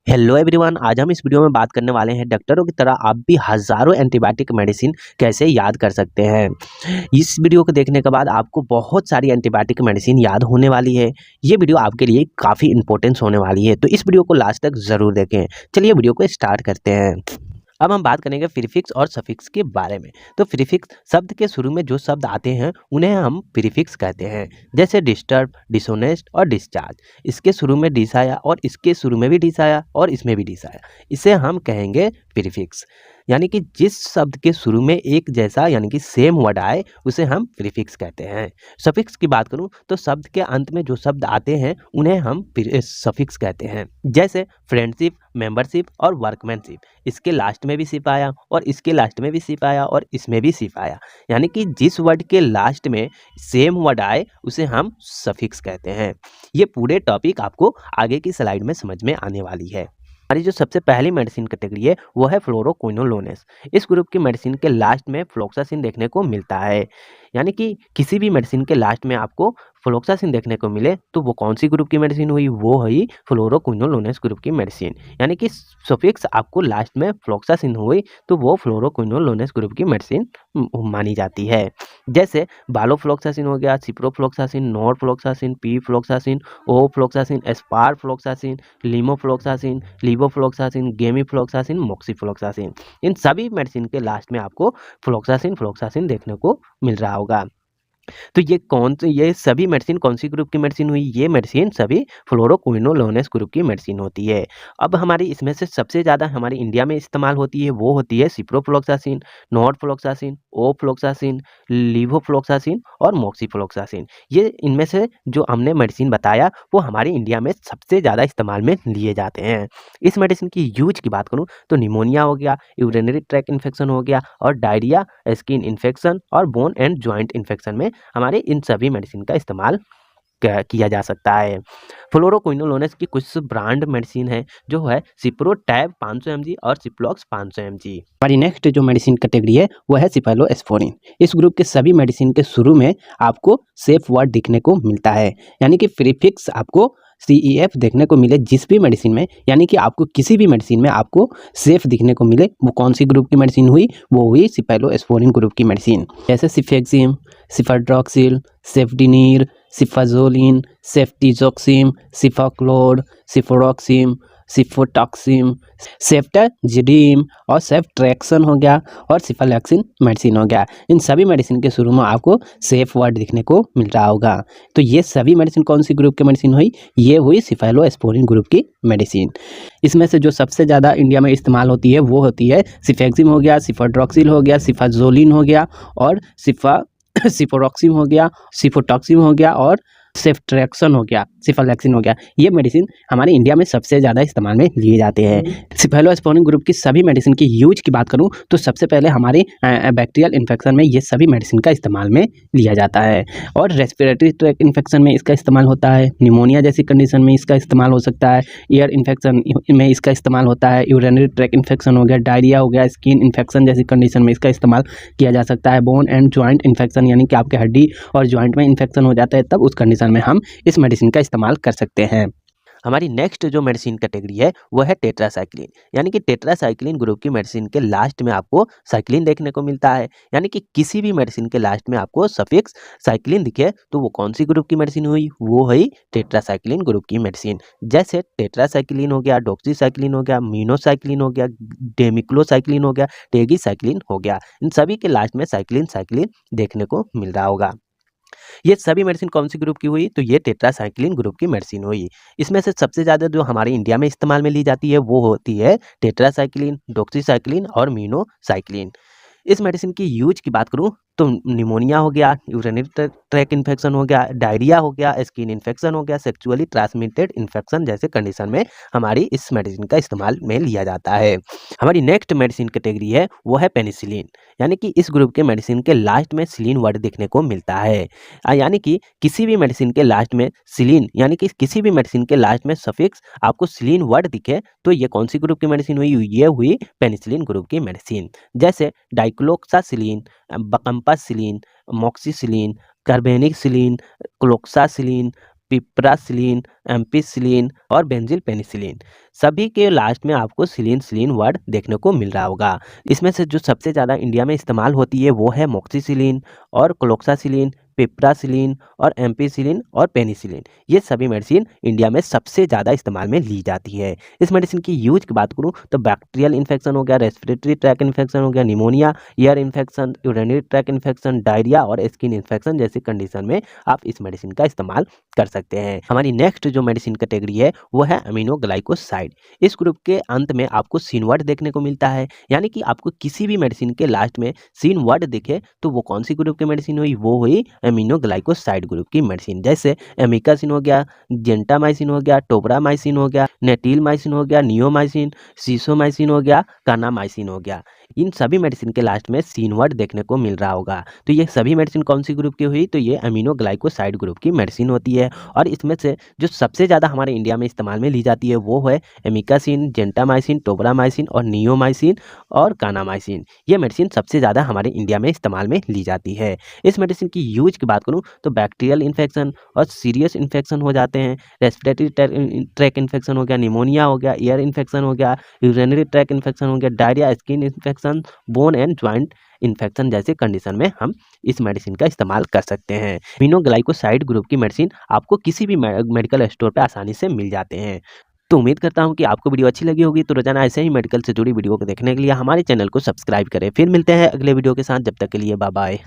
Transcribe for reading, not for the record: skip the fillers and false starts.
Hello everyone, आज हम इस वीडियो में बात करने वाले हैं डॉक्टरों की तरह आप भी हज़ारों एंटीबायोटिक मेडिसिन कैसे याद कर सकते हैं। इस वीडियो को देखने के बाद आपको बहुत सारी एंटीबायोटिक मेडिसिन याद होने वाली है। ये वीडियो आपके लिए काफ़ी इंपॉर्टेंस होने वाली है, तो इस वीडियो को लास्ट तक ज़रूर देखें। चलिए वीडियो को स्टार्ट करते हैं। अब हम बात करेंगे प्रीफिक्स और सफिक्स के बारे में। तो प्रीफिक्स शब्द के शुरू में जो शब्द आते हैं उन्हें हम प्रीफिक्स कहते हैं, जैसे डिस्टर्ब, डिसोनेस्ट और डिस्चार्ज। इसके शुरू में डिस आया और इसके शुरू में भी डिस आया और इसमें भी डिस आया, इसे हम कहेंगे प्रीफिक्स। यानी कि जिस शब्द के शुरू में एक जैसा यानी कि सेम वर्ड आए उसे हम प्रीफिक्स कहते हैं। सफिक्स की बात करूं तो शब्द के अंत में जो शब्द आते हैं उन्हें हम सफिक्स कहते हैं, जैसे फ्रेंडशिप, मेंबरशिप और वर्कमैनशिप। इसके लास्ट में भी सिप आया और इसके लास्ट में भी सिप आया और इसमें भी सिप आया। यानी कि जिस वर्ड के लास्ट में सेम वर्ड आए उसे हम सफिक्स कहते हैं। ये पूरे टॉपिक आपको आगे की स्लाइड में समझ में आने वाली है। हमारी जो सबसे पहली मेडिसिन कैटेगरी है वो है फ्लोरोक्विनोलोनेस। इस ग्रुप की मेडिसिन के लास्ट में फ्लोक्सासिन देखने को मिलता है। यानी कि किसी भी मेडिसिन के लास्ट में आपको फ्लोक्सासिन देखने को मिले तो वो कौन सी ग्रुप की मेडिसिन हुई, वो हुई फ्लोरोक्विनोलोनेस ग्रुप की मेडिसिन। यानी कि सफिक्स आपको लास्ट में फ्लोक्सासिन हुई तो वो फ्लोरोक्विनोलोनेस ग्रुप की मेडिसिन मानी जाती है। जैसे बालोफ्लोक्सासिन हो गया, सिप्रोफ्लोक्सासिन, नॉरफ्लोक्सासिन, पी फ्लोक्सासिन, ओ फ्लोक्सासिन, एस्पार फ्लोक्सासिन, लीमोफ्लोक्सासिन, लीवोफ्लोक्सासिन, गेमीफ्लोक्सासिन, मोक्सीफ्लोक्सासिन। इन सभी मेडिसिन के लास्ट में आपको फ्लोक्सासिन फ्लोक्सासिन देखने को मिल रहा होगा। तो ये सभी मेडिसिन कौन सी ग्रुप की मेडिसिन हुई? ये मेडिसिन सभी फ्लोरोक्विनोलोनेस ग्रुप की मेडिसिन होती है। अब हमारी इसमें से सबसे ज़्यादा हमारी इंडिया में इस्तेमाल होती है वो होती है सिप्रोफ्लोक्सासिन, नॉरफ्लोक्सासिन, ओफ्लोक्सासिन, लीवोफ्लोक्सासिन और मोक्सीफ्लोक्सासिन। ये इनमें से जो हमने मेडिसिन बताया वो हमारे इंडिया में सबसे ज़्यादा इस्तेमाल में लिए जाते हैं। इस मेडिसिन की यूज की बात करूँ तो निमोनिया हो गया, यूरिनरी ट्रैक्ट इन्फेक्शन हो गया और डायरिया, स्किन इन्फेक्शन और बोन एंड जॉइंट इन्फेक्शन में हमारे इन सभी मेडिसिन का इस्तेमाल किया जा सकता है। फ्लोरोक्विनोलोनेस की कुछ ब्रांड मेडिसिन है जो है सिप्रोटैब 500 mg और सिप्लॉक्स 500 mg। हमारी नेक्स्ट जो मेडिसिन कैटेगरी है वो है सिफाइलोस्पोरिन। इस ग्रुप के सभी मेडिसिन के शुरू में आपको सेफ वर्ड दिखने को मिलता है, यानी कि प्रीफिक्स आपको CEF देखने को मिले जिस भी मेडिसिन में, यानी कि आपको किसी भी मेडिसिन में आपको सेफ दिखने को मिले, वो कौन सी ग्रुप की मेडिसिन हुई? वो हुई सिफाइलोस्पोरिन ग्रुप की मेडिसिन। जैसे सिफेक्सिम, सिफाड्रॉक्सिल, सेफ्डिनिर, सिफाजोलिन, सेफ्टिजोक्सिम, सिफाक्लोर, सिफोरॉक्सिम, सिफोटॉक्सिम, सेफ्टाजिडिम और सेफ्ट्रैक्सन हो गया और सिफालैक्सिन मेडिसिन हो गया। इन सभी मेडिसिन के शुरू में आपको सेफ वर्ड दिखने को मिल रहा होगा। तो ये सभी मेडिसिन कौन सी ग्रुप की मेडिसिन हुई? ये हुई सिफाइलोस्पोरिन ग्रुप की मेडिसिन। इसमें से जो सबसे ज़्यादा इंडिया में इस्तेमाल होती है वो होती है सिफेक्सिम हो गया, सिफाड्रॉक्सिल हो गया, सिफाजोलिन हो गया और सिफोरॉक्सिम हो गया, सिफोटॉक्सिम हो गया और सेफ्ट्रैक्सन हो गया, सिफालैक्सिन हो गया। ये मेडिसिन हमारे इंडिया में सबसे ज़्यादा इस्तेमाल में लिए जाते हैं। सिफाइलोस्पोरिन ग्रुप की सभी मेडिसिन की यूज की बात करूं तो सबसे पहले हमारे बैक्टीरियल इन्फेक्शन में ये सभी मेडिसिन का इस्तेमाल में लिया जाता है और रेस्पिरेटरी ट्रैक्ट इन्फेक्शन में इसका इस्तेमाल होता है, निमोनिया जैसी कंडीशन में इसका इस्तेमाल हो सकता है, ईयर इन्फेक्शन में इसका इस्तेमाल होता है, यूरिनरी ट्रैक्ट इन्फेक्शन हो गया, डायरिया हो गया, स्किन इन्फेक्शन जैसी कंडीशन में इसका इस्तेमाल किया जा सकता है, बोन एंड जॉइंट इन्फेक्शन यानी कि आपके हड्डी और जॉइंट में इन्फेक्शन हो जाता है तब उस कंडीशन में हम इस मेडिसिन का इस्तेमाल कर सकते हैं। हमारी नेक्स्ट जो मेडिसिन कैटेगरी है वो है टेट्रासाइक्लिन। यानी कि टेट्रासाइक्लिन ग्रुप की मेडिसिन के लास्ट में आपको साइक्लिन देखने को मिलता है। यानी कि किसी भी मेडिसिन के लास्ट में आपको सफिक्स साइक्लिन दिखे तो वो कौन सी ग्रुप की मेडिसिन हुई? वो हुई टेट्रासाइक्लिन ग्रुप की मेडिसिन। जैसे टेट्रासाइक्लिन हो गया, डॉक्सीसाइक्लिन हो गया, मीनोसाइक्लिन हो गया, डेमिक्लोसाइक्लिन हो गया, टेगीसाइक्लिन हो गया। इन सभी के लास्ट में साइक्लिन साइक्लिन देखने को मिल रहा होगा। ये सभी मेडिसिन कौन सी ग्रुप की हुई? तो ये टेट्रासाइक्लिन ग्रुप की मेडिसिन हुई। इसमें से सबसे ज़्यादा जो हमारे इंडिया में इस्तेमाल में ली जाती है वो होती है टेट्रासाइक्लिन, डॉक्सीसाइक्लिन और मीनोसाइक्लिन। इस मेडिसिन की यूज की बात करूं तो निमोनिया हो गया, यूरिनरी ट्रैक्ट इन्फेक्शन हो गया, डायरिया हो गया, स्किन इन्फेक्शन हो गया, सेक्सुअली ट्रांसमिटेड इन्फेक्शन जैसे कंडीशन में हमारी इस मेडिसिन का इस्तेमाल में लिया जाता है। हमारी नेक्स्ट मेडिसिन कैटेगरी है वो है पेनिसिलिन। यानी कि इस ग्रुप के मेडिसिन के लास्ट में सिलिन वर्ड देखने को मिलता है। यानी कि किसी भी मेडिसिन के लास्ट में सिलिन यानी कि किसी भी मेडिसिन के लास्ट में सफिक्स आपको सिलिन वर्ड दिखे तो ये कौन सी ग्रुप की मेडिसिन हुई? ये हुई पेनिसिलिन ग्रुप की मेडिसिन। जैसे डाइक्लोक्सासिलिन, बकम्पासिलिन, मोक्सिसिलिन, कार्बेनिक्सिलिन, क्लोक्सासिलिन, पिप्रासिलिन, एम्पिसिलिन और बेंजिल पेनिसिलिन। सभी के लास्ट में आपको सिलिन सिलिन वर्ड देखने को मिल रहा होगा। इसमें से जो सबसे ज़्यादा इंडिया में इस्तेमाल होती है वो है मोक्सिसिलिन और क्लोक्सासिलिन, पिप्रासिलिन और एम्पिसिलिन और पेनिसिलिन। ये सभी मेडिसिन इंडिया में सबसे ज़्यादा इस्तेमाल में ली जाती है। इस मेडिसिन की यूज की बात करूँ तो बैक्टीरियल इन्फेक्शन हो गया, रेस्पिरेटरी ट्रैक इन्फेक्शन हो गया, pneumonia, ear infection, urinary track infection, diarrhoea और स्किन इन्फेक्शन जैसी कंडीशन में आप इस मेडिसिन का इस्तेमाल कर सकते हैं। हमारी नेक्स्ट जो मेडिसिन कैटेगरी है वो है अमीनोग्लाइकोसाइड। इस ग्रुप के अंत में आपको सीन वर्ड देखने को मिलता है, यानी कि आपको किसी भी मेडिसिन के लास्ट में सीन वर्ड दिखे तो वो कौन सी ग्रुप की मेडिसिन हुई, वो हुई अमीनोग्लाइकोसाइड ग्रुप की मेडिसिन। जैसे एमिकासिन हो गया, जेंटामाइसिन हो गया, टोब्रामाइसिन हो गया, नेटिलमाइसिन हो गया, नियोमाइसिन, सीसोमाइसिन हो गया, कानामाइसिन हो गया। इन सभी मेडिसिन के लास्ट में सीन वर्ड देखने को मिल रहा होगा। तो ये सभी मेडिसिन कौन सी ग्रुप की हुई, तो ये अमीनोग्लाइकोसाइड ग्रुप की मेडिसिन होती है। और इसमें से जो सबसे ज़्यादा हमारे इंडिया में इस्तेमाल में ली जाती है वो है एमिकासिन, जेंटामाइसिन, टोब्रामाइसिन और नियोमाइसिन और कानामाइसिन। ये मेडिसिन सबसे ज़्यादा हमारे इंडिया में इस्तेमाल में ली जाती है। इस मेडिसिन की यूज की बात करूँ तो बैक्टीरियल इन्फेक्शन और सीरियस इन्फेक्शन हो जाते हैं, रेस्पिरेटरी ट्रैक इन्फेक्शन हो गया, निमोनिया हो गया, ईयर इन्फेक्शन हो गया, यूरिनरी ट्रैक इन्फेक्शन हो गया, diarrhoea, skin infection, bone and joint infection जैसे कंडीशन में हम इस मेडिसिन का इस्तेमाल कर सकते हैं। अमीनोग्लाइकोसाइड ग्रुप की मेडिसिन आपको किसी भी मेडिकल स्टोर पे आसानी से मिल जाते हैं। तो उम्मीद करता हूँ कि आपको वीडियो अच्छी लगी होगी। तो रोजाना ऐसे ही मेडिकल से जुड़ी वीडियो को देखने के लिए हमारे चैनल को सब्सक्राइब करें। फिर मिलते हैं अगले वीडियो के साथ, जब तक के लिए बाय बाय।